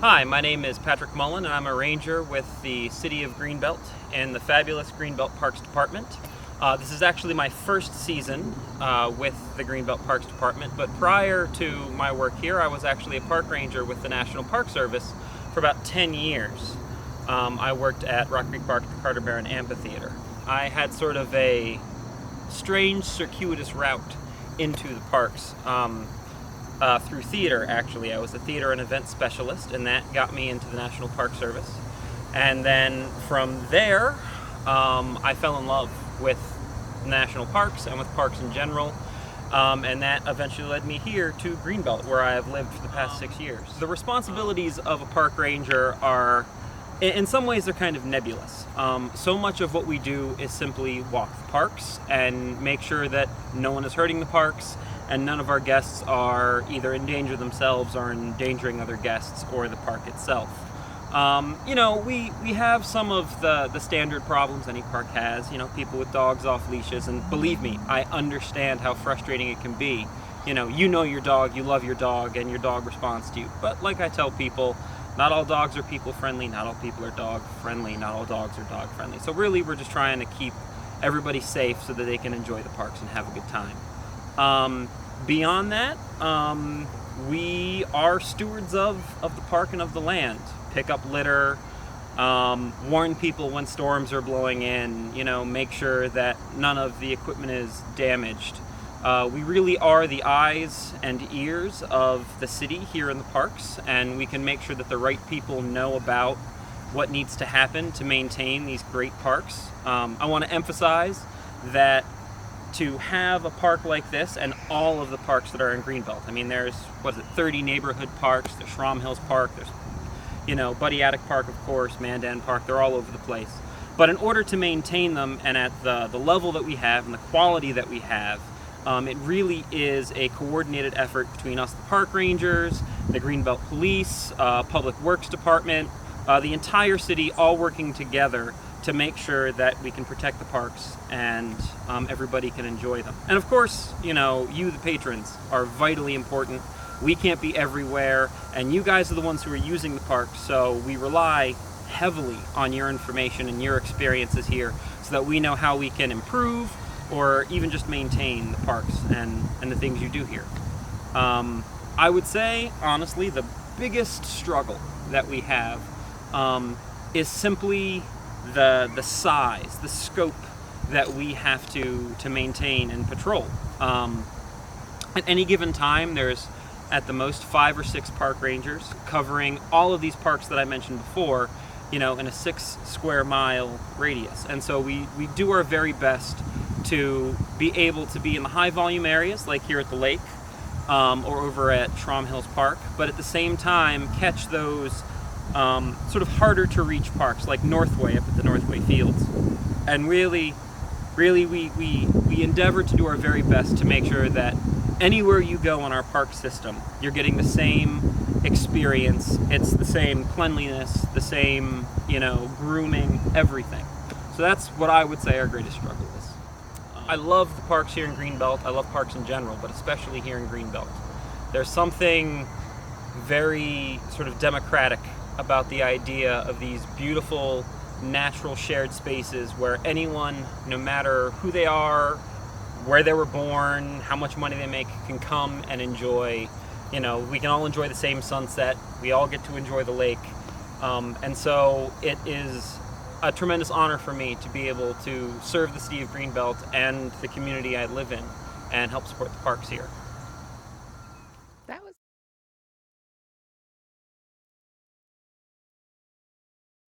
Hi, my name is Patrick Mullen, and I'm a ranger with the City of Greenbelt in the fabulous Greenbelt Parks Department. This is actually my first season with the Greenbelt Parks Department, but prior to my work here, I was actually a park ranger with the National Park Service for about 10 years. I worked at Rock Creek Park at the Carter Barron Amphitheater. I had sort of a strange, circuitous route into the parks. Through theater, actually. I was a theater and event specialist, and that got me into the National Park Service. And then from there, I fell in love with national parks and with parks in general. And that eventually led me here to Greenbelt, where I have lived for the past 6 years. The responsibilities of a park ranger are, in some ways, they're kind of nebulous. So much of what we do is simply walk the parks and make sure that no one is hurting the parks, and none of our guests are either in danger themselves or endangering other guests or the park itself. We have some of the standard problems any park has, people with dogs off leashes, and believe me, I understand how frustrating it can be. You know your dog, you love your dog, and your dog responds to you. But like I tell people, not all dogs are people friendly, not all people are dog friendly, not all dogs are dog friendly. So really, we're just trying to keep everybody safe so that they can enjoy the parks and have a good time. Beyond that, we are stewards of the park and of the land. Pick up litter, warn people when storms are blowing in, make sure that none of the equipment is damaged. We really are the eyes and ears of the city here in the parks, and we can make sure that the right people know about what needs to happen to maintain these great parks. I want to emphasize that to have a park like this and all of the parks that are in Greenbelt. I mean, there's, 30 neighborhood parks, there's Schramm Hills Park, there's, Buddy Attic Park, of course, Mandan Park, they're all over the place. But in order to maintain them and at the level that we have and the quality that we have, it really is a coordinated effort between us, the park rangers, the Greenbelt Police, Public Works Department, the entire city all working together to make sure that we can protect the parks and everybody can enjoy them. And of course, you, the patrons, are vitally important. We can't be everywhere, and you guys are the ones who are using the park, so we rely heavily on your information and your experiences here so that we know how we can improve or even just maintain the parks and the things you do here. I would say, honestly, the biggest struggle that we have is simply the size, the scope that we have to maintain and patrol. At any given time, there's at the most 5 or 6 park rangers covering all of these parks that I mentioned before, in a 6 square mile radius. And so we do our very best to be able to be in the high volume areas, like here at the lake, or over at Schramm Hills Park, but at the same time catch those sort of harder to reach parks like Northway up at the Northway Fields. And really we endeavor to do our very best to make sure that anywhere you go on our park system, you're getting the same experience. It's the same cleanliness, the same, grooming, everything. So that's what I would say our greatest struggle is. I love the parks here in Greenbelt. I love parks in general, but especially here in Greenbelt. There's something very sort of democratic about the idea of these beautiful, natural shared spaces where anyone, no matter who they are, where they were born, how much money they make, can come and enjoy. We can all enjoy the same sunset. We all get to enjoy the lake. And so it is a tremendous honor for me to be able to serve the city of Greenbelt and the community I live in and help support the parks here.